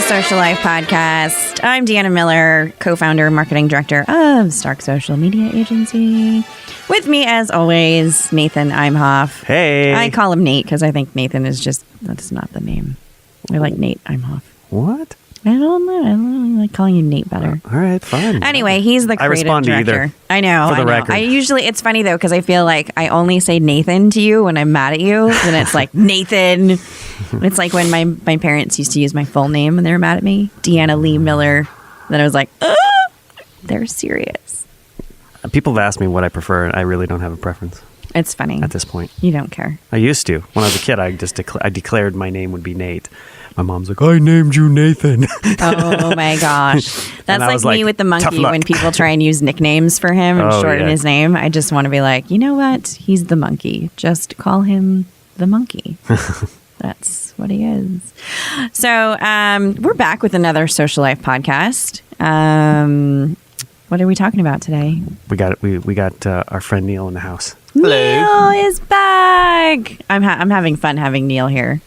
Social Life Podcast. I'm Deanna Miller, co-founder and marketing director of Stark Social Media Agency. With me, as always, Nathan Imhoff. Hey. I call him Nate because I think Nathan is just, that's not the name. I like Nate Imhoff. What? I don't know. I like calling you Nate better. All right, fine. Anyway, he's the creative respond director. to either. I know. For the I know. record. I usually, it's funny though, because I feel like I only say Nathan to you when I'm mad at you. And it's like, Nathan. It's like when my parents used to use my full name when they were mad at me. Deanna Lee Miller. Then I was like, they're serious. People have asked me what I prefer, and I really don't have a preference It's funny. at this point. You don't care. I used to. When I was a kid, I just I declared my name would be Nate. My mom's like, I named you Nathan. Oh my gosh. That's I like was me like, with the tough monkey luck. when people try and use nicknames for him and Oh, shorten yeah. his name. I just want to be like, you know what? He's the monkey. Just call him the monkey. That's what he is. So we're back with another Social Life podcast. What are we talking about today? We got our friend Neil in the house. Neil is back. I'm having fun having Neil here.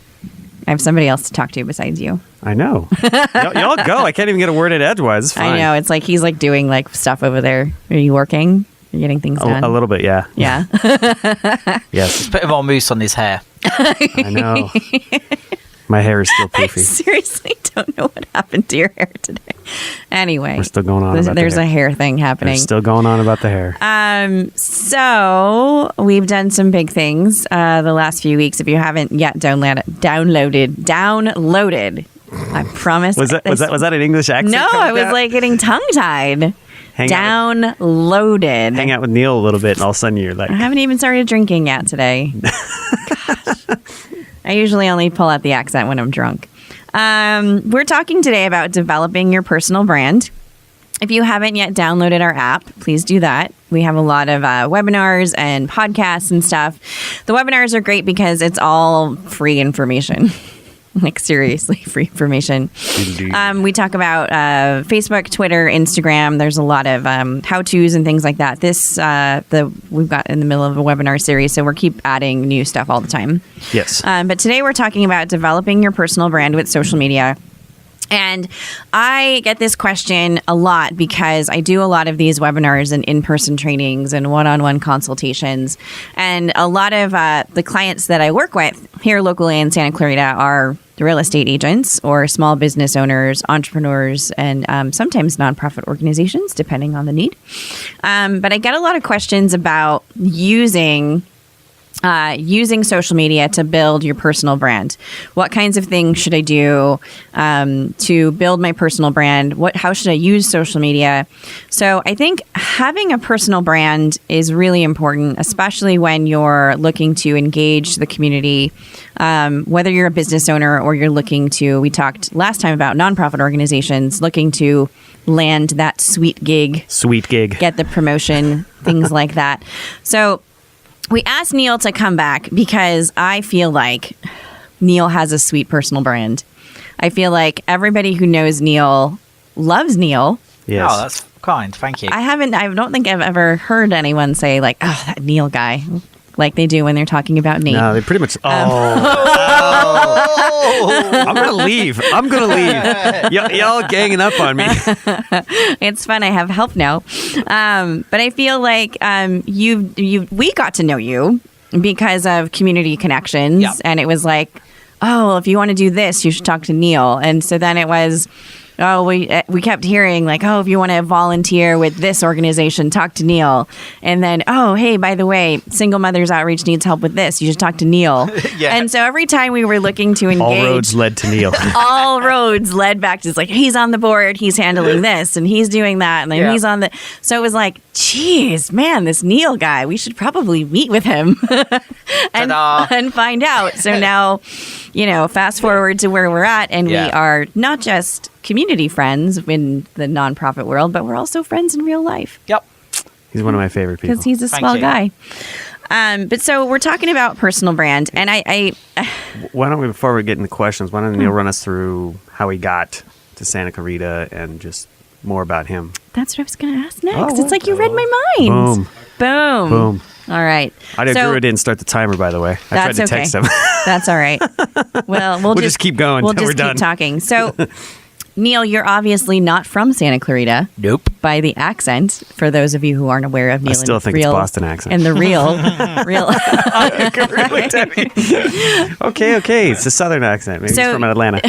I have somebody else to talk to besides you. I know. Y'all go. I can't even get a word in edgewise. It's fine. I know. It's like he's like doing like stuff over there. Are you working? You're getting things done? A little bit, yeah. Yeah. Yes. Bit of more mousse on his hair. I know. My hair is still I poofy. seriously don't know what happened to your hair today. Anyway. We're still going on about there's the a hair. hair thing happening. We're still going on about the hair. So we've done some big things the last few weeks. If you haven't yet downloaded, I promise. Was that an English accent? No, coming I was out? like getting tongue tied. Hang Downloaded. Hang out with Neil a little bit, and all of a sudden you're like, I haven't even started drinking yet today. Gosh. I usually only pull out the accent when I'm drunk. We're talking today about developing your personal brand. If you haven't yet downloaded our app, please do that. We have a lot of webinars and podcasts and stuff. The webinars are great because it's all free information. Like seriously free information. We talk about Facebook, Twitter, Instagram. There's a lot of how-tos and things like that. We've got in the middle of a webinar series, so we're keep adding new stuff all the time. yes. But today we're talking about developing your personal brand with social media. And I get this question a lot because I do a lot of these webinars and in-person trainings and one-on-one consultations. And a lot of the clients that I work with here locally in Santa Clarita are real estate agents or small business owners, entrepreneurs, and sometimes nonprofit organizations, depending on the need. But I get a lot of questions about using social media to build your personal brand. What kinds of things should I do to build my personal brand? How should I use social media? So I think having a personal brand is really important, especially when you're looking to engage the community, whether you're a business owner or you're looking to, we talked last time about nonprofit organizations, looking to land that sweet gig, get the promotion, things like that. So we asked Neil to come back because I feel like Neil has a sweet personal brand. I feel like everybody who knows Neil loves Neil. Yes. Oh, that's kind. Thank you. I don't think I've ever heard anyone say like, oh, that Neil guy, like they do when they're talking about Nate. No, they pretty much. I'm gonna leave. Y'all ganging up on me. It's fun. I have help now. But I feel like we got to know you because of community connections. Yep. And it was like, oh, if you want to do this, you should talk to Neil. And so then it was, oh, we kept hearing like, oh, if you want to volunteer with this organization, talk to Neil. And then, oh, hey, by the way, Single Mothers Outreach needs help with this. You should talk to Neil. Yeah. And so every time we were looking to engage, All roads led to Neil. all roads led back to like, he's on the board, he's handling this, and he's doing that, and then he's on the. So it was like, geez, man, this Neil guy, we should probably meet with him and find out. So now, fast forward to where we're at, and we are not just community friends in the nonprofit world, but we're also friends in real life. Yep. He's one of my favorite people. Because he's a swell guy. But so we're talking about personal brand, and I why don't we, before we get into questions, why don't Neil run us through how he got to Santa Clarita and just more about him? That's what I was going to ask next. It's like you read my mind. Boom. All right. I didn't start the timer, by the way. I tried to text him. That's all right. Well, we'll just keep going We'll until just we're keep done. talking. So Neil, you're obviously not from Santa Clarita. Nope. By the accent, for those of you who aren't aware of Neil, I still think it's Boston accent. And the real. Okay. It's a Southern accent. Maybe he's from Atlanta.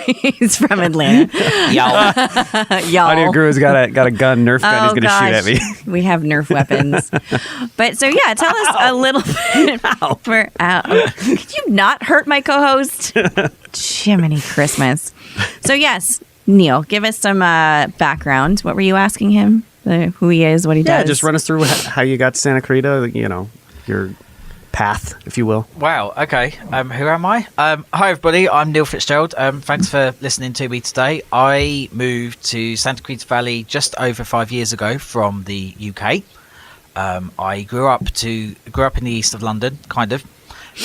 He's from Atlanta. Y'all. Audio Guru's got a gun, Nerf gun. He's going to shoot at me. We have Nerf weapons. But so yeah, tell us a little bit. Could you not hurt my co-host? Jiminy Christmas. So yes, Neil, give us some background. What were you asking him? Who he is, what he does? Yeah, just run us through how you got to Santa Clarita, your path, if you will. Wow, okay. Who am I? Hi, everybody. I'm Neil Fitzgerald. Thanks for listening to me today. I moved to Santa Clarita Valley just over 5 years ago from the UK. I grew up in the east of London, kind of.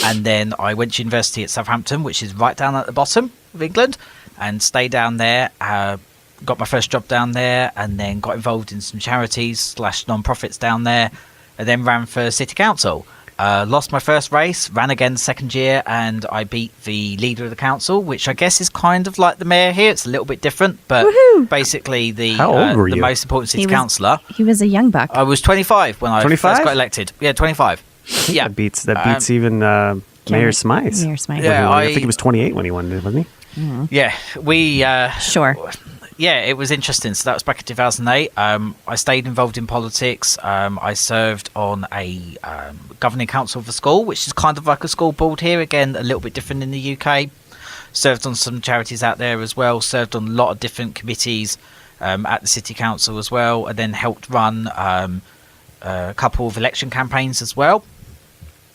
And then I went to university at Southampton, which is right down at the bottom of England, and stayed down there. Got my first job down there, and then got involved in some charities / non-profits down there, and then ran for city council. Lost my first race, ran again second year, and I beat the leader of the council, which I guess is kind of like the mayor here. It's a little bit different, but basically How old were the you? most important city councillor. He was a young buck. I was 25 when I 25? first got elected. Yeah, 25. Yeah, That beats even Mayor Smythe. Mayor Smythe. Yeah, I think he was 28 when he won it, wasn't he? Yeah, we Sure. Yeah, it was interesting. So that was back in 2008. I stayed involved in politics. I served on a governing council of a school, which is kind of like a school board here. Again, a little bit different in the UK. Served on some charities out there as well. Served on a lot of different committees at the city council as well, and then helped run a couple of election campaigns as well.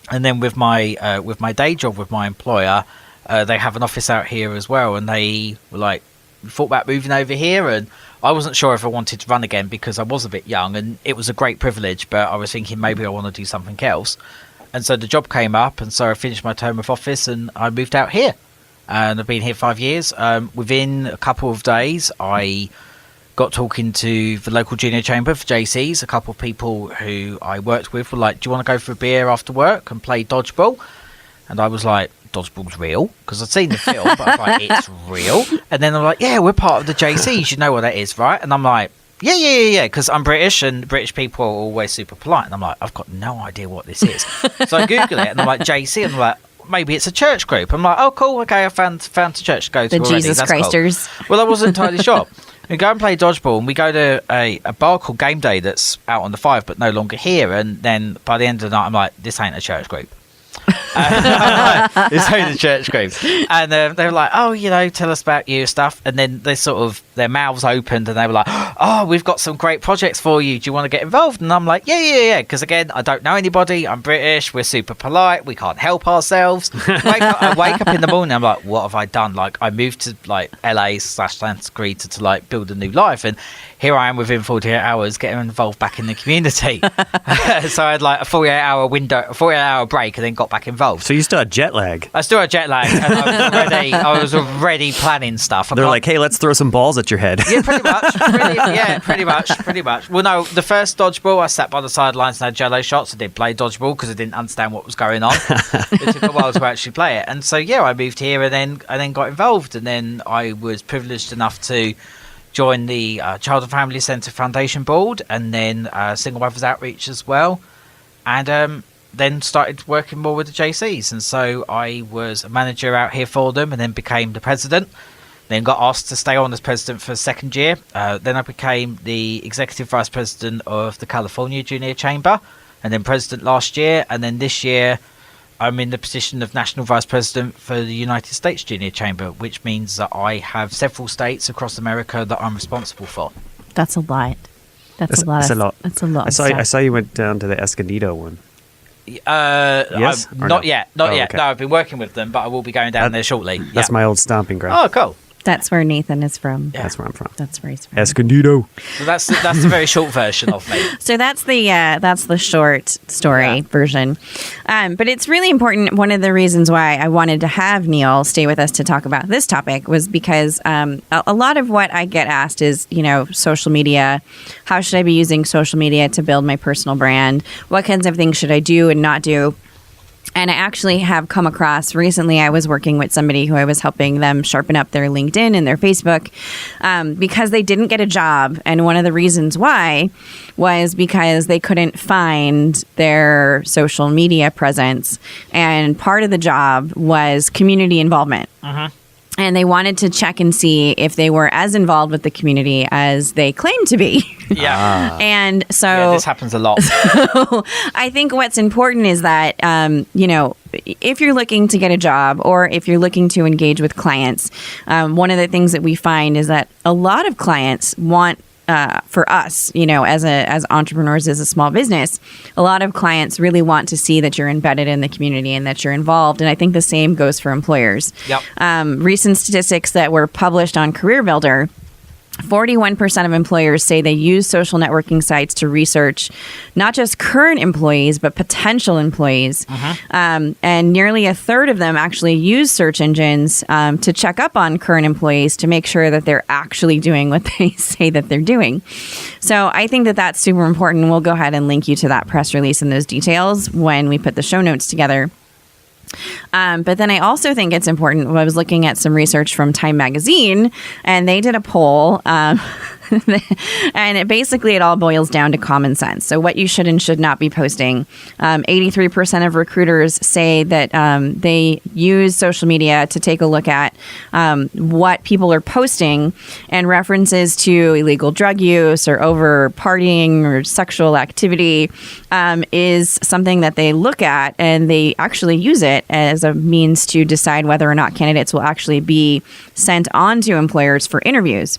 And then with my day job with my employer, they have an office out here as well, and they were like, we thought about moving over here, and I wasn't sure if I wanted to run again because I was a bit young, and it was a great privilege, but I was thinking maybe I want to do something else. And so the job came up, and so I finished my term of office and I moved out here, and I've been here 5 years. Within a couple of days, I got talking to the local junior chamber for JCs. A couple of people who I worked with were like, do you want to go for a beer after work and play dodgeball? And I was like, dodgeball's real? Because I'd seen the film, but I was like, it's real. And then they're like, yeah, we're part of the JCs. You know what that is, right? And I'm like, yeah, because I'm British, and British people are always super polite. And I'm like, I've got no idea what this is. So I Google it, and I'm like, JC, and I'm like, maybe it's a church group. I'm like, oh, cool, okay, I found a church to go to The already. Jesus That's Christers. Cool. Well, I wasn't entirely sure. We go and play dodgeball, and we go to a bar called Game Day that's out on the 5 but no longer here. And then by the end of the night, I'm like, this ain't a church group. It's only the church group. And they were like, oh, tell us about you stuff. And then they sort of, their mouths opened, and they were like, oh, we've got some great projects for you. Do you want to get involved? And I'm like, yeah. Because again, I don't know anybody. I'm British. We're super polite. We can't help ourselves. I wake up in the morning. I'm like, what have I done? Like, I moved to like LA/Santa Clarita to like build a new life. And here I am within 48 hours getting involved back in the community. So I had like a 48-hour break, and then got back involved. So you still had jet lag. I still had jet lag, and I was already planning stuff. They're like, hey, let's throw some balls at your head. Yeah, pretty much. Well, no, the first dodgeball, I sat by the sidelines and had jello shots. I didn't play dodgeball because I didn't understand what was going on. It took a while to actually play it. And so, yeah, I moved here and then got involved. And then I was privileged enough to join the Child and Family Centre Foundation Board, and then Single Mothers Outreach as well. And then started working more with the JCs. And so I was a manager out here for them, and then became the president. Then got asked to stay on as president for a second year. Then I became the executive vice president of the California Junior Chamber, and then president last year. And then this year, I'm in the position of national vice president for the United States Junior Chamber, which means that I have several states across America that I'm responsible for. That's a lot. That's a lot. That's a lot. I saw you went down to the Escondido one. Yes? Not yet. Okay. No, I've been working with them, but I will be going down there shortly. That's my old stomping ground. Oh, cool. That's where Nathan is from. Yeah. That's where I'm from. That's where he's from. Escondido. So that's the very short version of me. So that's the short story version. But it's really important. One of the reasons why I wanted to have Neil stay with us to talk about this topic was because a lot of what I get asked is, social media. How should I be using social media to build my personal brand? What kinds of things should I do and not do? And I actually have come across recently, I was working with somebody who I was helping them sharpen up their LinkedIn and their Facebook because they didn't get a job. And one of the reasons why was because they couldn't find their social media presence. And part of the job was community involvement. And they wanted to check and see if they were as involved with the community as they claimed to be. Yeah. And so this happens a lot. So I think what's important is that, if you're looking to get a job or if you're looking to engage with clients, one of the things that we find is that a lot of clients want for us, as entrepreneurs, as a small business, a lot of clients really want to see that you're embedded in the community and that you're involved. And I think the same goes for employers. Yep. Recent statistics that were published on Career Builder, 41% of employers say they use social networking sites to research not just current employees, but potential employees. And nearly a third of them actually use search engines to check up on current employees to make sure that they're actually doing what they say that they're doing. So I think that that's super important. We'll go ahead and link you to that press release and those details when we put the show notes together. But then I also think it's important. I was looking at some research from Time Magazine, and they did a poll, and it all boils down to common sense. So what you should and should not be posting. 83% of recruiters say that they use social media to take a look at what people are posting, and references to illegal drug use or over partying or sexual activity is something that they look at, and they actually use it as a means to decide whether or not candidates will actually be sent on to employers for interviews.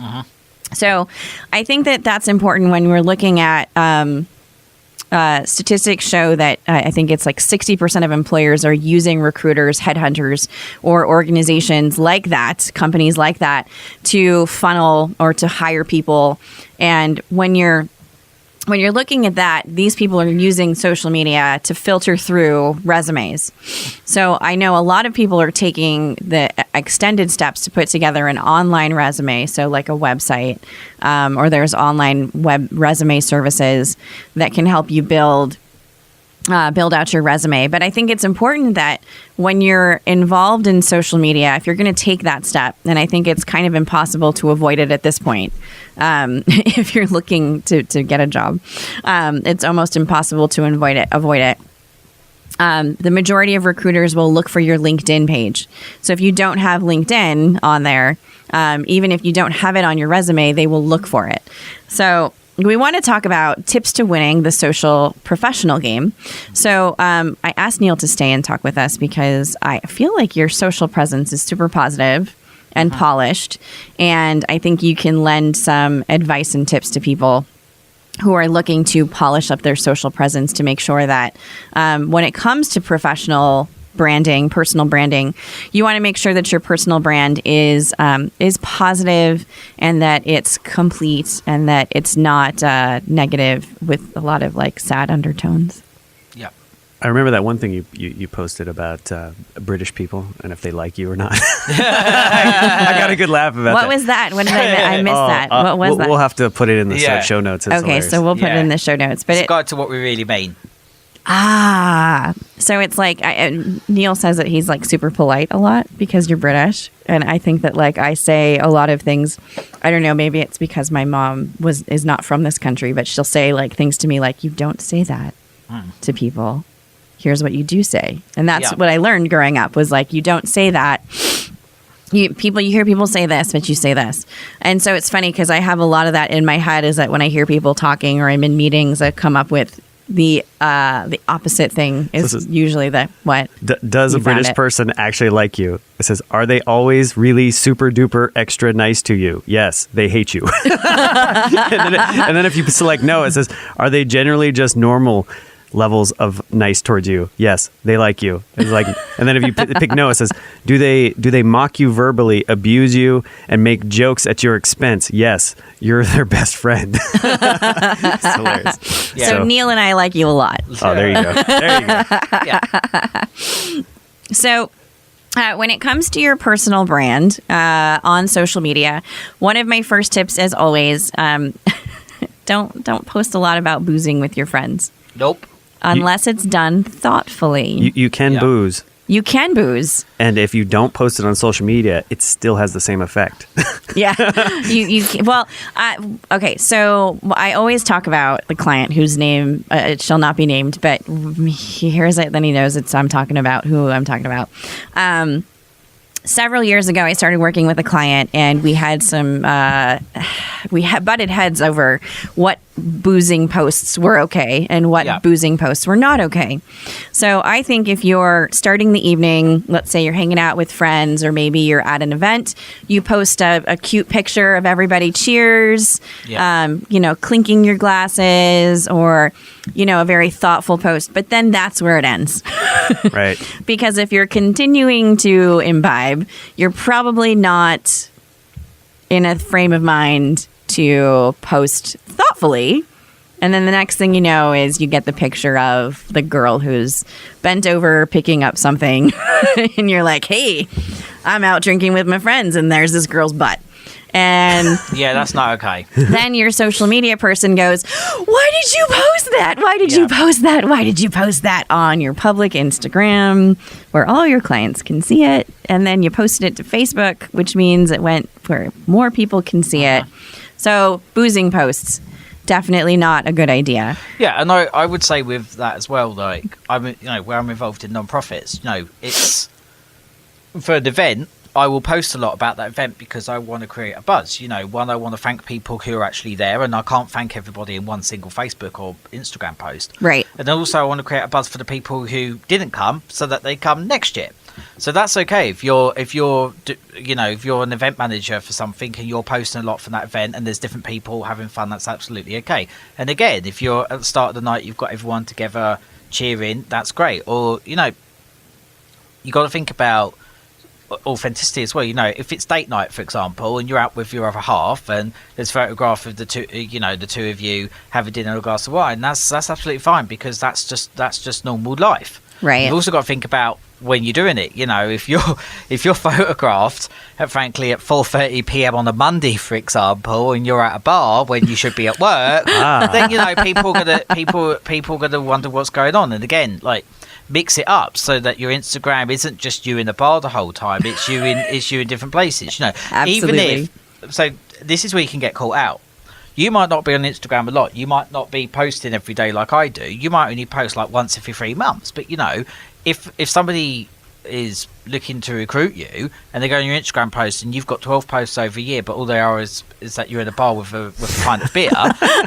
So I think that that's important when we're looking at statistics show that I think it's like 60% of employers are using recruiters, headhunters, or organizations like that, companies like that, to funnel or to hire people. And when you're looking at that, these people are using social media to filter through resumes. So I know a lot of people are taking the extended steps to put together an online resume, so like a website, or there's online web resume services that can help you build out your resume. But I think it's important that when you're involved in social media, if you're going to take that step, and I think it's kind of impossible to avoid it at this point, if you're looking to get a job, it's almost impossible to avoid it. The majority of recruiters will look for your LinkedIn page. So if you don't have LinkedIn on there, even if you don't have it on your resume, they will look for it. So we want to talk about tips to winning the social professional game. So I asked Neil to stay and talk with us because I feel like your social presence is super positive and polished. And I think you can lend some advice and tips to people who are looking to polish up their social presence to make sure that when it comes to professional branding, personal branding, you want to make sure that your personal brand is positive and that it's complete and that it's not negative with a lot of like sad undertones. Yeah. I remember that one thing you posted about British people and if they like you or not. I got a good laugh about that. What was that? What did I missed that? What was that? We'll have to put it in the show notes. It's okay, hilarious. so we'll put it in the show notes. But it's a guide to what we really mean. So it's like Neil says that he's like super polite a lot because you're British, and I think that like I say a lot of things. I don't know, maybe it's because my mom is not from this country, but she'll say like things to me like, "You don't say that to people. Here's what you do say," and that's what I learned growing up was like, you don't say that. You hear people say this, but you say this. And so it's funny because I have a lot of that in my head. Is that when I hear people talking or I'm in meetings, I come up with the opposite thing is usually the what. Does a British person actually like you? It says, are they always really super duper extra nice to you? Yes, they hate you. and then if you select no, it says, are they generally just normal levels of nice towards you? Yes, they like you. It's like, and then if you pick no, it says, do they mock you verbally, abuse you, and make jokes at your expense? Yes, you're their best friend. It's hilarious. Yeah. So Neil and I like you a lot. Oh, there you go. There you go. Yeah. So when it comes to your personal brand on social media, one of my first tips, as always, don't post a lot about boozing with your friends. Nope. unless it's done thoughtfully. You can booze. You can booze. And if you don't post it on social media, it still has the same effect. Yeah. Okay. So I always talk about the client whose name it shall not be named, but he hears it, then he knows I'm talking about who I'm talking about. Several years ago, I started working with a client, and we had some we had butted heads over what boozing posts were okay and what boozing posts were not okay. So I think if you're starting the evening, let's say you're hanging out with friends, or maybe you're at an event, you post a cute picture of everybody cheers, clinking your glasses, or a very thoughtful post. But then that's where it ends. Right. Because if you're continuing to imbibe, you're probably not in a frame of mind to post thoughtfully. And then the next thing you know is you get the picture of the girl who's bent over picking up something. And you're like, hey, I'm out drinking with my friends, and there's this girl's butt. And yeah, that's not okay. Then your social media person goes, why did you post that? Why did you post that? Why did you post that on your public Instagram where all your clients can see it? And then you posted it to Facebook, which means it went where more people can see it. So boozing posts, definitely not a good idea. Yeah, and I would say with that as well, like where I'm involved in non-profits, it's for an event. I will post a lot about that event because I want to create a buzz. One, I want to thank people who are actually there, and I can't thank everybody in one single Facebook or Instagram post. Right. And also I want to create a buzz for the people who didn't come, so that they come next year. So that's okay if you're an event manager for something and you're posting a lot from that event and there's different people having fun. That's absolutely okay. And again, if you're at the start of the night, you've got everyone together cheering. That's great. Or you got to think about authenticity as well. If it's date night, for example, and you're out with your other half, and there's a photograph of the two of you having dinner and a glass of wine, that's absolutely fine, because that's just normal life. Right. You've also got to think about when you're doing it. If you're photographed frankly at 4:30 p.m. on a Monday, for example, and you're at a bar when you should be at work, then people are gonna wonder what's going on. And again, mix it up so that your Instagram isn't just you in the bar the whole time. It's you in different places. Absolutely. So this is where you can get caught out. You might not be on Instagram a lot. You might not be posting every day like I do. You might only post once every 3 months. But if somebody is looking to recruit you and they go on your Instagram post and you've got 12 posts over a year, but all they are is that you're in a bar with a pint of beer,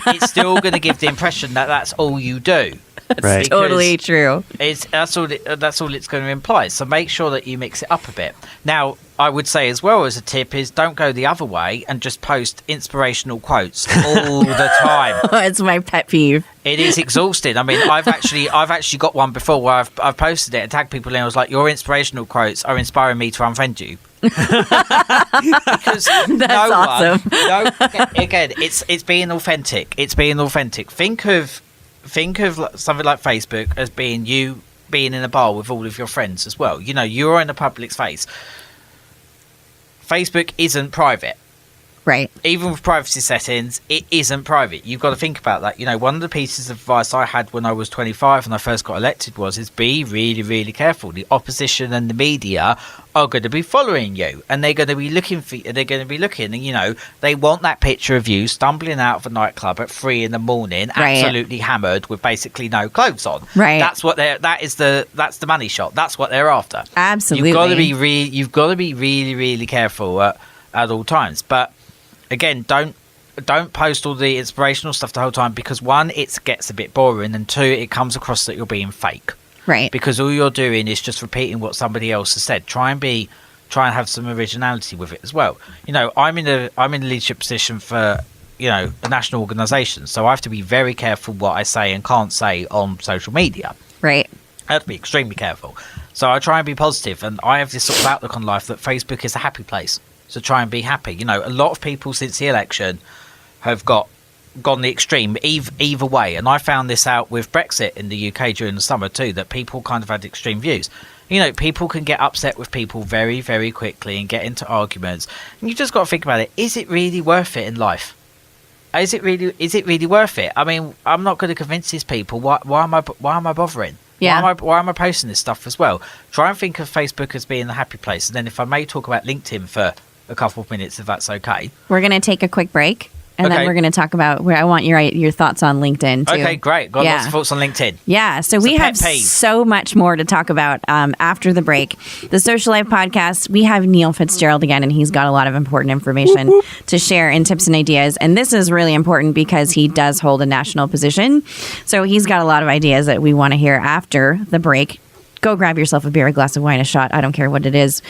it's still going to give the impression that that's all you do. Right. Totally true. That's all it's going to imply. So make sure that you mix it up a bit. Now, I would say as well as a tip is don't go the other way and just post inspirational quotes all the time. It's my pet peeve. It is exhausting. I mean, I've actually got one before where I've posted it and tagged people, and I was like, your inspirational quotes are inspiring me to unfriend you. Because that's awesome. Again, it's being authentic. It's being authentic. Think of something like Facebook as being you being in a bar with all of your friends as well. You're in a public space. Facebook isn't private. Right. Even with privacy settings, it isn't private. You've got to think about that. One of the pieces of advice I had when I was 25 and I first got elected is be really, really careful. The opposition and the media are going to be following you, and they're going to be looking for you. They're going to be looking, and they want that picture of you stumbling out of a nightclub at 3 a.m, absolutely hammered with basically no clothes on. Right. That's the money shot. That's what they're after. Absolutely. You've got to be really, really careful at all times. But again, don't post all the inspirational stuff the whole time, because one, it gets a bit boring, and two, it comes across that you're being fake. Right. Because all you're doing is just repeating what somebody else has said. Try and have some originality with it as well. I'm in a leadership position for a national organisation, so I have to be very careful what I say and can't say on social media. Right. I have to be extremely careful. So I try and be positive, and I have this sort of outlook on life that Facebook is a happy place. So try and be happy. A lot of people since the election have gone the extreme either way. And I found this out with Brexit in the UK during the summer too, that people kind of had extreme views. People can get upset with people very, very quickly and get into arguments. And you just got to think about it. Is it really worth it in life? Is it really worth it? I mean, I'm not going to convince these people. Why am I bothering? Yeah. Why am I posting this stuff as well? Try and think of Facebook as being the happy place, and then if I may talk about LinkedIn for a couple of minutes, if that's okay. We're going to take a quick break. And Okay. then we're going to talk about where I want your thoughts on LinkedIn too. Okay, great. Got lots of thoughts on LinkedIn. Yeah, so It's we a have pet peeve. so much more to talk about after the break. The Social Life Podcast, we have Neil Fitzgerald again, and he's got a lot of important information to share and tips and ideas. And this is really important because he does hold a national position. So he's got a lot of ideas that we want to hear after the break. Go grab yourself a beer, a glass of wine, a shot. I don't care what it is.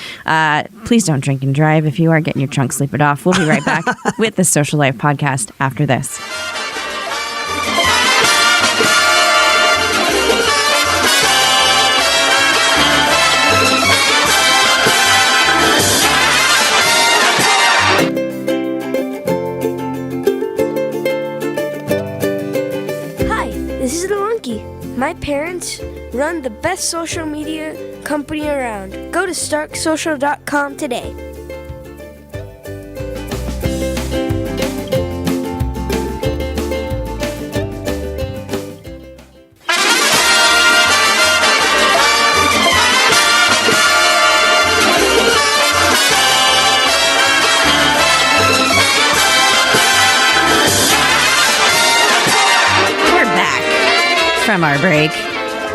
Please don't drink and drive. If you are getting your trunk, sleep it off. We'll be right back with the Social Life Podcast after this. Hi, this is the monkey. My parents run the best social media company around. Go to starksocial.com today. We're back from our break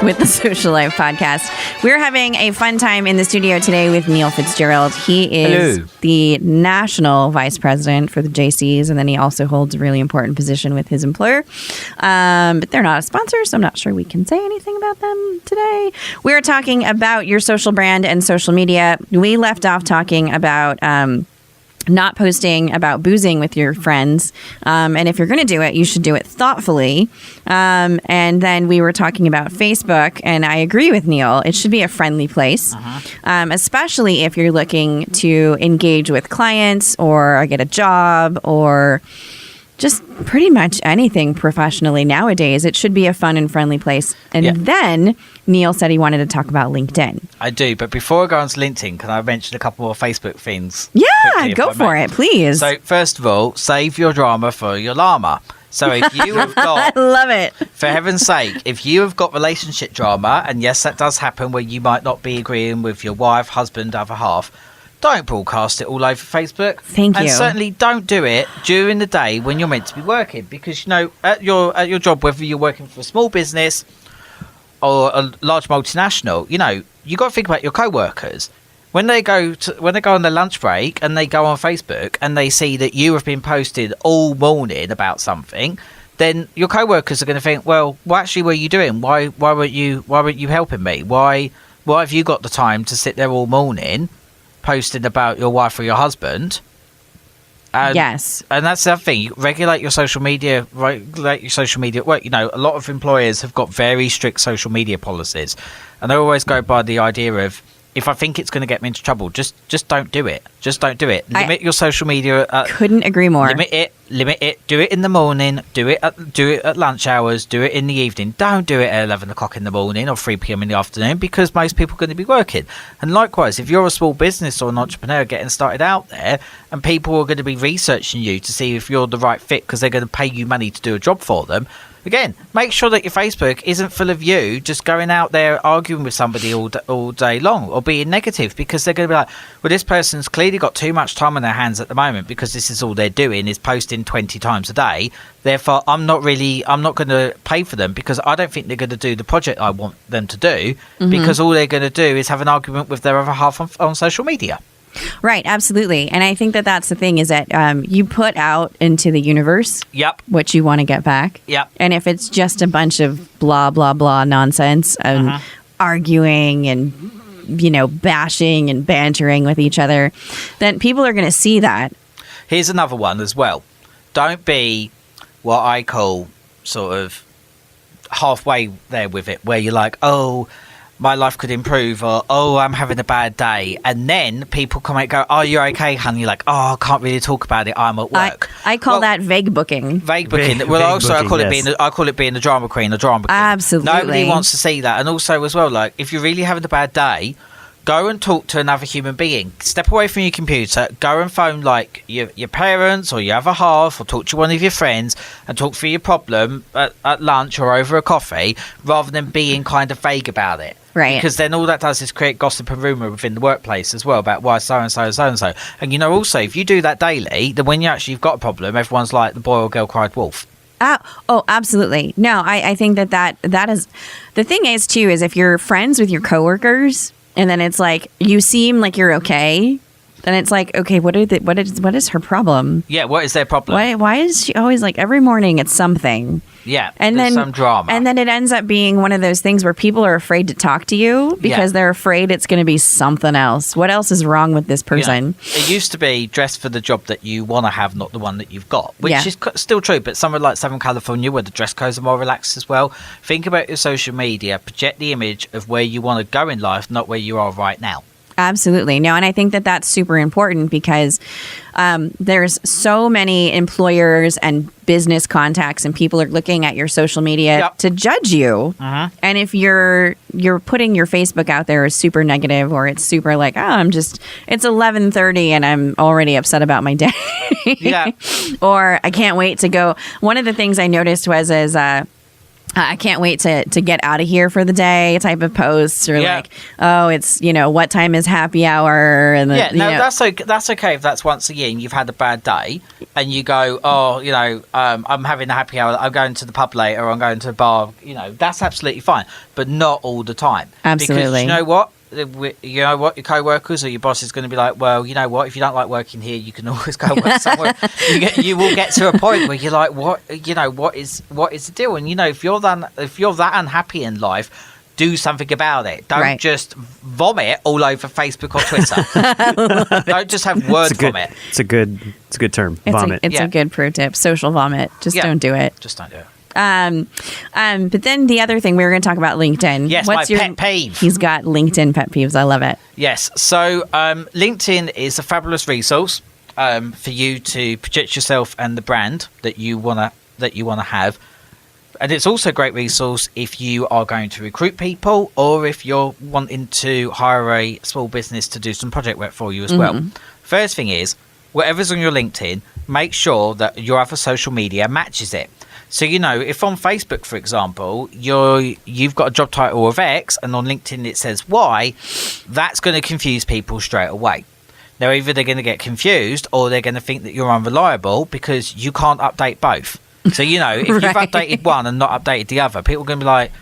with the Social Life Podcast. We're having a fun time in the studio today with Neil Fitzgerald. He is Hello. the national vice president for the JCs, and then he also holds a really important position with his employer. But they're not a sponsor, so I'm not sure we can say anything about them today. We're talking about your social brand and social media. We left off talking about not posting about boozing with your friends. And if you're going to do it, you should do it thoughtfully. And then we were talking about Facebook, and I agree with Neil. It should be a friendly place, especially if you're looking to engage with clients or get a job or just pretty much anything professionally nowadays. It should be a fun and friendly place. And Yeah. then Neil said he wanted to talk about LinkedIn. I do, but before I go on to LinkedIn, can I mention a couple more Facebook things? Yeah, quickly, if go I for may? it, please. So, first of all, save your drama for your llama. So if you have got, Love it. for heaven's sake, if you have got relationship drama, and yes, that does happen where you might not be agreeing with your wife, husband, other half, don't broadcast it all over Facebook. Thank And you. certainly don't do it during the day when you're meant to be working, because at your job, whether you're working for a small business or a large multinational, you got to think about your co-workers. When they go on their lunch break and they go on Facebook and they see that you have been posted all morning about something, then your co-workers are going to think, well, what actually were you doing? Why weren't you helping me? Why have you got the time to sit there all morning posting about your wife or your husband? Yes. And that's the other thing. You regulate your social media at work. A lot of employers have got very strict social media policies, and they always go by the idea of, if I think it's going to get me into trouble, just don't do it. Just don't do it. Limit your social media. Couldn't agree more. Limit it. Do it in the morning. Do it at lunch hours. Do it in the evening. Don't do it at 11 o'clock in the morning or 3 p.m. in the afternoon, because most people are going to be working. And likewise, if you're a small business or an entrepreneur getting started out there, and people are going to be researching you to see if you're the right fit because they're going to pay you money to do a job for them, again, make sure that your Facebook isn't full of you just going out there arguing with somebody all day long or being negative, because they're going to be like, well, this person's clearly got too much time on their hands at the moment because this is all they're doing is posting 20 times a day. Therefore, I'm not going to pay for them because I don't think they're going to do the project I want them to do, because all they're going to do is have an argument with their other half on social media. Right, absolutely. And I think that that's the thing, is that you put out into the universe Yep. what you want to get back. Yep. And if it's just a bunch of blah, blah, blah nonsense and arguing and, bashing and bantering with each other, then people are going to see that. Here's another one as well. Don't be what I call sort of halfway there with it, where you're like, oh, my life could improve, or oh, I'm having a bad day, and then people come and go, oh, you're okay, honey. You're like, oh, I can't really talk about it, I'm at work. I call that vague booking. Vague booking. Vague I call booking, it I call it being a drama queen, a drama queen. Absolutely. Nobody wants to see that. And also as well, like, if you're really having a bad day, Go and talk to another human being. Step away from your computer. Go and phone like your parents or your other half, or talk to one of your friends and talk through your problem at lunch or over a coffee, rather than being kind of vague about it. Right. Because then all that does is create gossip and rumour within the workplace as well about why so-and-so and so-and-so. And, also, if you do that daily, then when you've got a problem, everyone's like the boy or girl cried wolf. Oh, absolutely. No, I think that is the thing is too, is if you're friends with your coworkers and then it's like you seem like you're okay, then it's like, okay, what is her problem? Yeah, what is their problem? Why is she always like every morning it's something? Yeah, and there's then some drama. And then it ends up being one of those things where people are afraid to talk to you because they're afraid it's going to be something else. What else is wrong with this person? It used to be dress for the job that you want to have, not the one that you've got, which is still true. But somewhere like Southern California, where the dress codes are more relaxed as well, think about your social media, project the image of where you want to go in life, not where you are right now. Absolutely. No, and I think that that's super important because there's so many employers and business contacts and people are looking at your social media to judge you. Uh-huh. And if you're putting your Facebook out there as super negative, or it's super like, it's 11:30 and I'm already upset about my day. Yeah. Or I can't wait to go. One of the things I noticed was I can't wait to get out of here for the day type of posts, or like, oh, it's, what time is happy hour? And then, that's okay if that's once a year and you've had a bad day and you go, I'm having a happy hour, I'm going to the pub later, or I'm going to a bar, that's absolutely fine, but not all the time. Absolutely. Because you know what? Your co-workers or your boss is going to be like, well, you know what, if you don't like working here, you can always go work somewhere. You will get to a point where you're like, what is the deal? And if you're that unhappy in life, do something about it. Don't just vomit all over Facebook or Twitter. Don't just have word vomit. It's a good term. Vomit. It's a good pro tip. Social vomit. Just don't do it. Just don't do it. But then the other thing, we were going to talk about LinkedIn. Yes, my pet peeve. He's got LinkedIn pet peeves. I love it. Yes. So LinkedIn is a fabulous resource for you to project yourself and the brand that you wanna have. And it's also a great resource if you are going to recruit people, or if you're wanting to hire a small business to do some project work for you as well. First thing is, whatever's on your LinkedIn, make sure that your other social media matches it. So, if on Facebook, for example, you've got a job title of X and on LinkedIn it says Y, that's going to confuse people straight away. Now, either they're going to get confused or they're going to think that you're unreliable because you can't update both. So, if you've updated one and not updated the other, people are going to be like,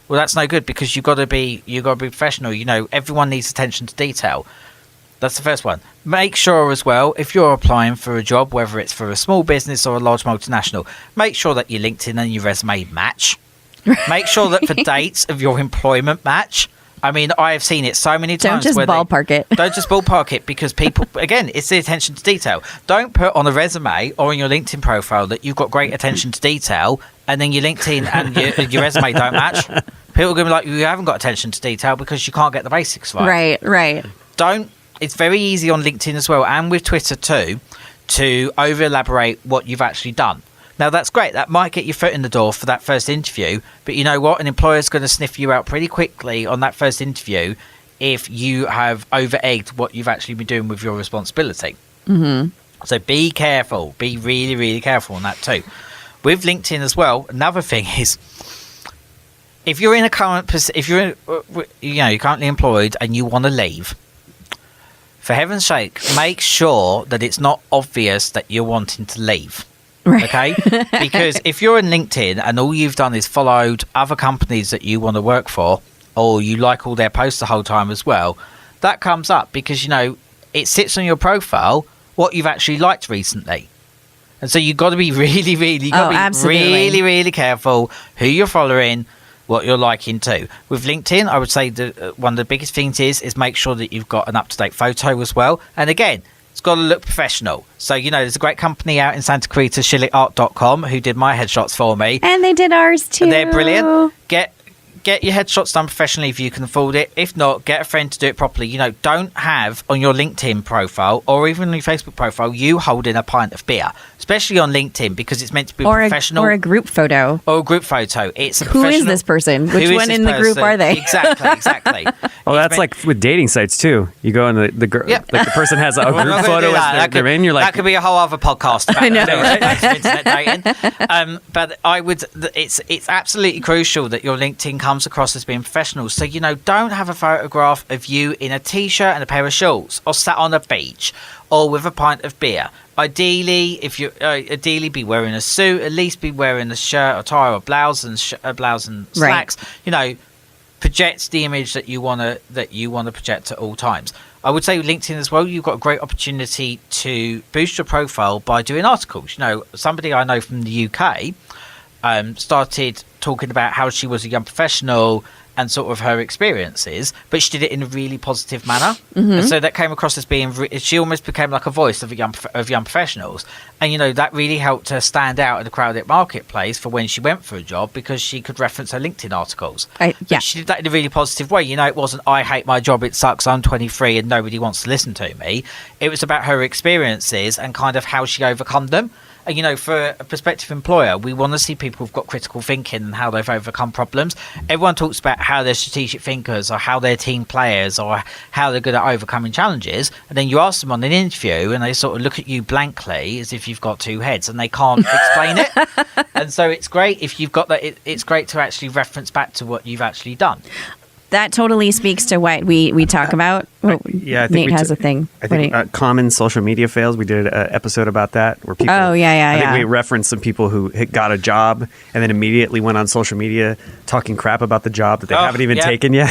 well, that's no good, because you've got to be professional. Everyone needs attention to detail. That's the first one. Make sure as well, if you're applying for a job, whether it's for a small business or a large multinational, make sure that your LinkedIn and your resume match. Make sure that the dates of your employment match. I mean, I have seen it so many times. Don't just ballpark it. Don't just ballpark it, because people, again, it's the attention to detail. Don't put on a resume or on your LinkedIn profile that you've got great attention to detail, and then your LinkedIn and your resume don't match. People are going to be like, you haven't got attention to detail because you can't get the basics right. Right. It's very easy on LinkedIn as well, and with Twitter too, to over-elaborate what you've actually done. Now, that's great. That might get your foot in the door for that first interview, but you know what? An employer's going to sniff you out pretty quickly on that first interview if you have over-egged what you've actually been doing with your responsibility. Mm-hmm. So be careful. Be really, really careful on that too. With LinkedIn as well, another thing is, if you're in a current position, if you're currently employed and you want to leave, for heaven's sake, make sure that it's not obvious that you're wanting to leave. Right. Okay? Because if you're on LinkedIn and all you've done is followed other companies that you want to work for, or you like all their posts the whole time as well, that comes up because, it sits on your profile what you've actually liked recently. And so you've got to be really, really, really, really careful who you're following, what you're liking too. With LinkedIn, I would say one of the biggest things is make sure that you've got an up-to-date photo as well. And again, it's got to look professional. So, there's a great company out in Santa Clarita, shillickart.com, who did my headshots for me. And they did ours too. And they're brilliant. Get get your headshots done professionally if you can afford it. If not, get a friend to do it properly. Don't have on your LinkedIn profile or even on your Facebook profile you holding a pint of beer, especially on LinkedIn, because it's meant to be professional. Or a group photo. Or a group photo. It's Who is this person? Which one in the group are they? Exactly. Well, that's like with dating sites too. You go and the person has a group photo as they're in. You're like, that could be a whole other podcast about I know, internet dating. But I would. It's absolutely crucial that your LinkedIn comes across as being professional. So don't have a photograph of you in a t-shirt and a pair of shorts, or sat on a beach, or with a pint of beer. Ideally, if you be wearing a suit, at least be wearing a shirt or tie or blouse and slacks. Right. Project the image that you want to project at all times. I would say with LinkedIn as well, you've got a great opportunity to boost your profile by doing articles. Somebody I know from the UK started talking about how she was a young professional and sort of her experiences, but she did it in a really positive manner. Mm-hmm. And so that came across as being, she almost became like a voice of young professionals. And, that really helped her stand out in the crowded marketplace for when she went for a job, because she could reference her LinkedIn articles. But she did that in a really positive way. It wasn't, I hate my job, it sucks, I'm 23 and nobody wants to listen to me. It was about her experiences and kind of how she overcome them. For a prospective employer, we want to see people who've got critical thinking and how they've overcome problems. Everyone talks about how they're strategic thinkers or how they're team players or how they're good at overcoming challenges. And then you ask them on an interview and they sort of look at you blankly as if you've got two heads and they can't explain it. And so it's great if you've got that. It's great to actually reference back to what you've actually done. That totally speaks to what we talk about. I think Nate has a thing. I think common social media fails. We did an episode about that where people. Oh yeah. I think we referenced some people who got a job and then immediately went on social media talking crap about the job that they haven't even taken yet.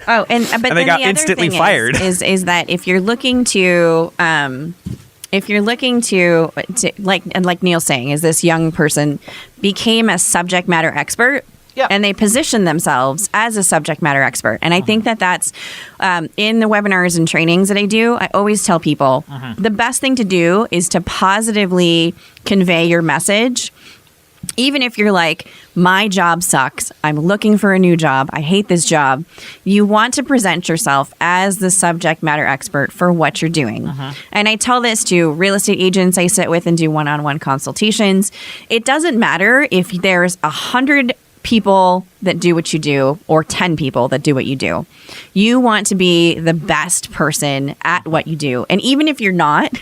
Oh, but and then they got the other instantly thing fired. Is that if you're looking to like Neil's saying, is this young person became a subject matter expert. Yep. And they position themselves as a subject matter expert. And I think that's in the webinars and trainings that I do, I always tell people the best thing to do is to positively convey your message. Even if you're like, my job sucks, I'm looking for a new job, I hate this job, you want to present yourself as the subject matter expert for what you're doing. And I tell this to real estate agents I sit with and do one-on-one consultations. It doesn't matter if there's 100 people that do what you do or 10 people that do what you do. You want to be the best person at what you do. And even if you're not,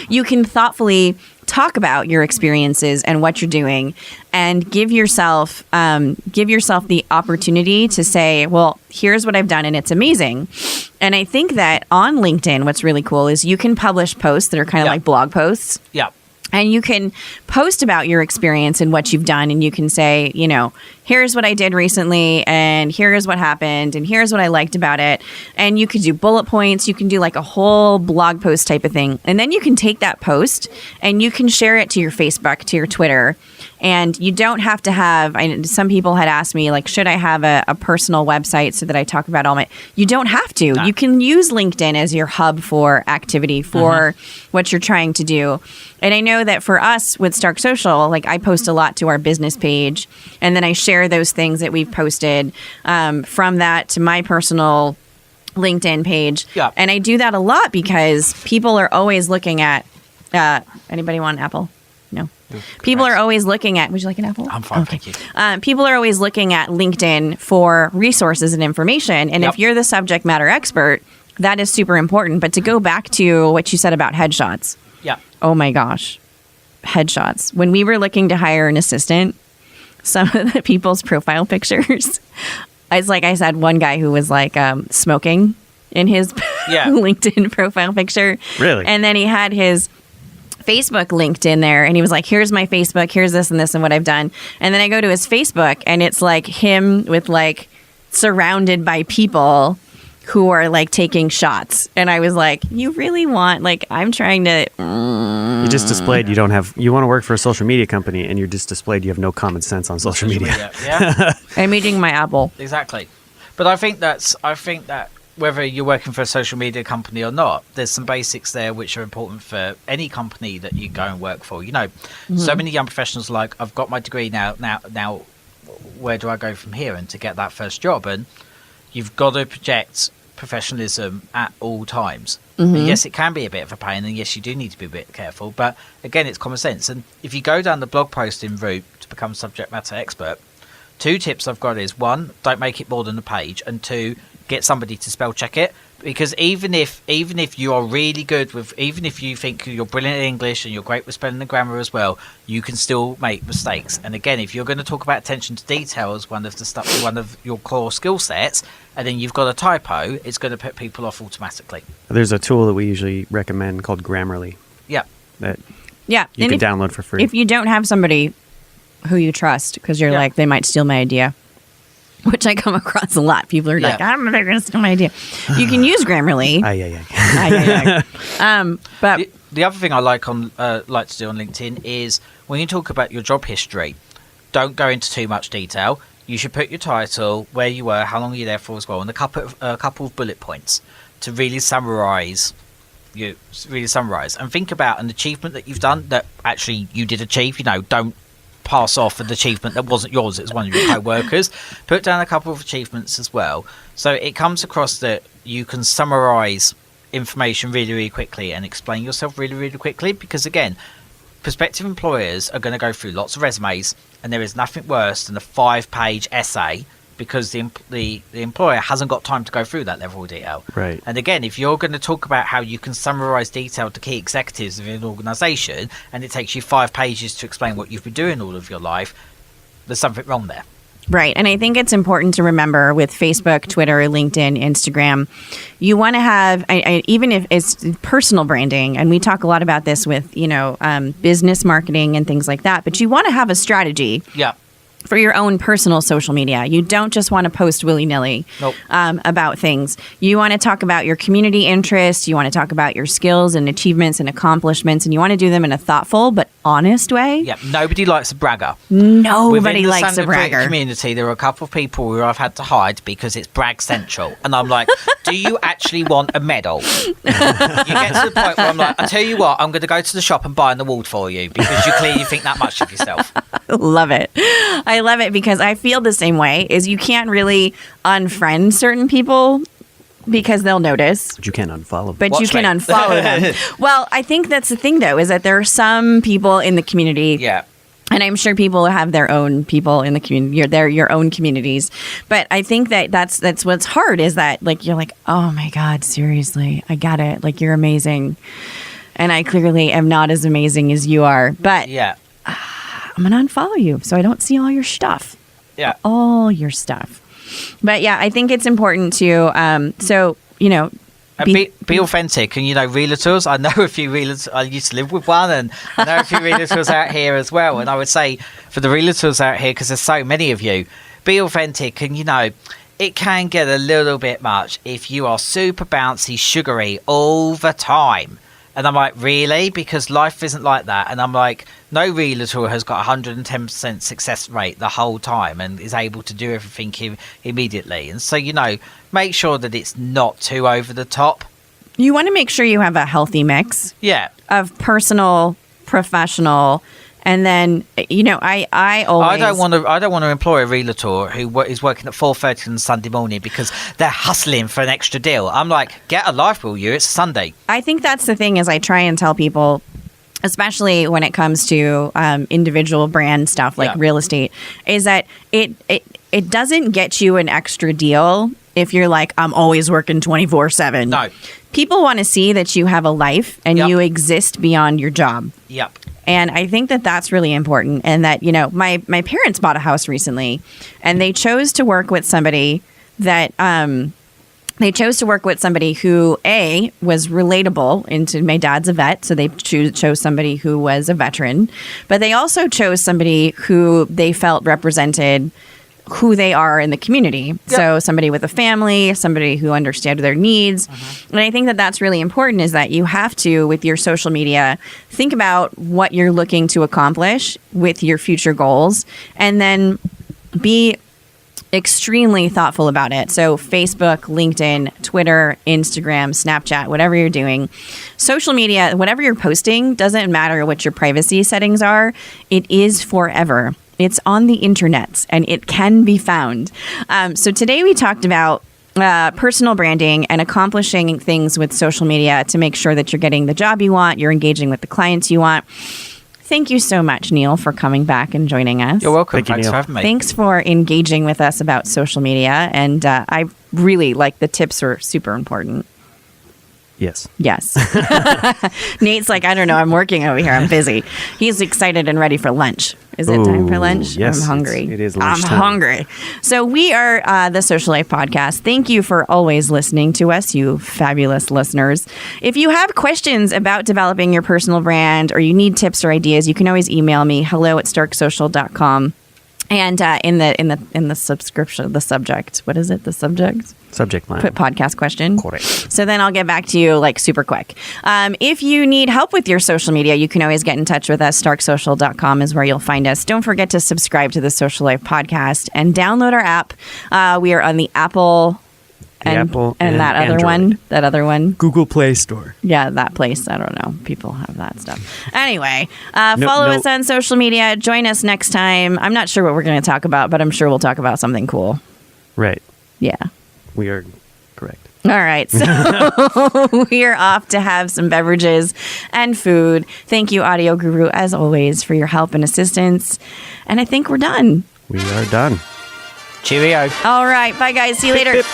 you can thoughtfully talk about your experiences and what you're doing and give yourself the opportunity to say, well, here's what I've done and it's amazing. And I think that on LinkedIn, what's really cool is you can publish posts that are kind of like blog posts. Yeah. And you can post about your experience and what you've done. And you can say, here's what I did recently and here's what happened and here's what I liked about it. And you could do bullet points. You can do like a whole blog post type of thing. And then you can take that post and you can share it to your Facebook, to your Twitter. And you don't have to have, some people had asked me, like, should I have a personal website so that I talk about all my, you don't have to. No. You can use LinkedIn as your hub for activity for what you're trying to do. And I know that for us with Stark Social, like I post a lot to our business page and then I share those things that we've posted from that to my personal LinkedIn page. Yeah. And I do that a lot because people are always looking at, anybody want an apple? No. People are always looking at, would you like an apple? I'm fine, thank you. People are always looking at LinkedIn for resources and information. And if you're the subject matter expert, that is super important. But to go back to what you said about headshots. Yeah. Oh my gosh. Headshots. When we were looking to hire an assistant, some of the people's profile pictures, it's like I said, one guy who was like smoking in his LinkedIn profile picture. Really? And then he had his Facebook linked in there and he was like, here's my Facebook, here's this and what I've done. And then I go to his Facebook and it's like him with like surrounded by people who are like taking shots. And I was like, you really want, like, I'm trying to. You just displayed you want to work for a social media company and you're just displayed you have no common sense on social media. Yeah. I'm eating my apple. Exactly. But I think that whether you're working for a social media company or not, there's some basics there which are important for any company that you go and work for. So many young professionals are like, I've got my degree now. where do I go from here? And to get that first job, and you've got to project professionalism at all times. And yes, it can be a bit of a pain, and yes, you do need to be a bit careful, but again, it's common sense. And if you go down the blog posting route to become a subject matter expert, 2 tips I've got is 1, don't make it more than a page, and 2, get somebody to spell check it. Because even if you are really good with, even if you think you're brilliant at English and you're great with spelling and grammar as well, you can still make mistakes. And again, if you're going to talk about attention to detail as one of your core skill sets, and then you've got a typo, it's going to put people off automatically. There's a tool that we usually recommend called Grammarly Yeah. that Yeah. you And can download for free. if you don't have somebody who you trust, because you're Yeah. like, they might steal my idea, which I come across a lot. People are like, Yeah. I don't know, they're going to steal my idea. You can use Grammarly. But The other thing I like to do on LinkedIn is when you talk about your job history, don't go into too much detail. You should put your title, where you were, how long you were there for as well, and a couple of bullet points to really summarize. And think about an achievement that you've done that actually you did achieve. Don't pass off an achievement that wasn't yours, it was one of your co-workers. Put down a couple of achievements as well, so it comes across that you can summarize information really, really quickly and explain yourself really, really quickly. Because again, prospective employers are going to go through lots of resumes, and there is nothing worse than a 5-page essay, because the employer hasn't got time to go through that level of detail. Right. And again, if you're going to talk about how you can summarize detail to key executives of an organization, and it takes you 5 pages to explain what you've been doing all of your life, there's something wrong there. right. And I think it's important to remember with Facebook, Twitter, LinkedIn, Instagram, you want to have, even if it's personal branding, and we talk a lot about this with, business marketing and things like that, but you want to have a strategy Yeah. for your own personal social media. You don't just want to post willy-nilly Nope. about things. You want to talk about your community interests. You want to talk about your skills and achievements and accomplishments, and you want to do them in a thoughtful but honest way. Yeah. Nobody likes a bragger. Nobody Within the likes a Santa Cruz bragger. community, there are a couple of people who I've had to hide because it's brag central, and I'm like, do you actually want a medal? You get to the point where I'm like, I tell you what, I'm going to go to the shop and buy an award for you because you clearly think that much of yourself. Love it. I love it because I feel the same way. Is you can't really unfriend certain people because they'll notice. But you can't unfollow them. But you Watch can me. unfollow them. Well, I think that's the thing, though, is that there are some people in the community. Yeah. And I'm sure people have their own people in the community. They're your own communities. But I think that's what's hard is that, like, you're like, oh, my God, seriously, I get it. Like, you're amazing. And I clearly am not as amazing as you are. But Yeah. I'm going to unfollow you so I don't see all your stuff. Yeah. All your stuff. But, yeah, I think it's important to, And be authentic. And, realtors, I know a few realtors. I used to live with one, and I know a few realtors out here as well. And I would say for the realtors out here, because there's so many of you, be authentic. And, it can get a little bit much if you are super bouncy, sugary all the time. And I'm like, really? Because life isn't like that. And I'm like, no realtor has got 110% success rate the whole time and is able to do everything immediately. And so, make sure that it's not too over the top. you want to make sure you have a healthy mix Yeah. of personal, professional, and then, I always... I don't want to employ a realtor who is working at 4:30 on Sunday morning because they're hustling for an extra deal. I'm like, get a life, will you? It's Sunday. I think that's the thing is I try and tell people, especially when it comes to individual brand stuff like real estate, is that it doesn't get you an extra deal if you're like, I'm always working 24/7. No. People want to see that you have a life and you exist beyond your job. Yep. And I think that that's really important. And that, my parents bought a house recently and they chose to work with somebody that, who, A, was relatable into my dad's a vet. So they chose somebody who was a veteran. But they also chose somebody who they felt represented who they are in the community. Yep. So somebody with a family, somebody who understood their needs. And I think that that's really important is that you have to, with your social media, think about what you're looking to accomplish with your future goals and then be extremely thoughtful about it. So Facebook, LinkedIn, Twitter, Instagram, Snapchat, whatever you're doing, social media, whatever you're posting, doesn't matter what your privacy settings are. It is forever. It's on the internet and it can be found. So today we talked about personal branding and accomplishing things with social media to make sure that you're getting the job you want, you're engaging with the clients you want. Thank you so much, Neil, for coming back and joining us. You're welcome. Thank you, Thanks Neil. for having me. Thanks for engaging with us about social media. And I really like the tips are super important. Yes. Yes. Nate's like, I don't know. I'm working over here. I'm busy. He's excited and ready for lunch. Is it time for Ooh, lunch? yes, I'm hungry. it is I'm lunchtime. hungry. So we are the Social Life Podcast. Thank you for always listening to us, you fabulous listeners. If you have questions about developing your personal brand or you need tips or ideas, you can always email me, hello@starksocial.com. And in the subscription, the subject, what is it? The subject? Subject line. Put podcast question. Correct. So then I'll get back to you like super quick. If you need help with your social media, you can always get in touch with us. starksocial.com is where you'll find us. Don't forget to subscribe to the Social Life Podcast and download our app. We are on the Apple Apple and that other Android. one. That other one. Google Play Store. Yeah, that place. I don't know. People have that stuff. Anyway, follow no. us on social media. Join us next time. I'm not sure what we're going to talk about, but I'm sure we'll talk about something cool. Right. Yeah. We are correct. All right. So we are off to have some beverages and food. Thank you, Audio Guru, as always, for your help and assistance. And I think we're done. We are done. Cheerio. All right. Bye, guys. See you later. Pip.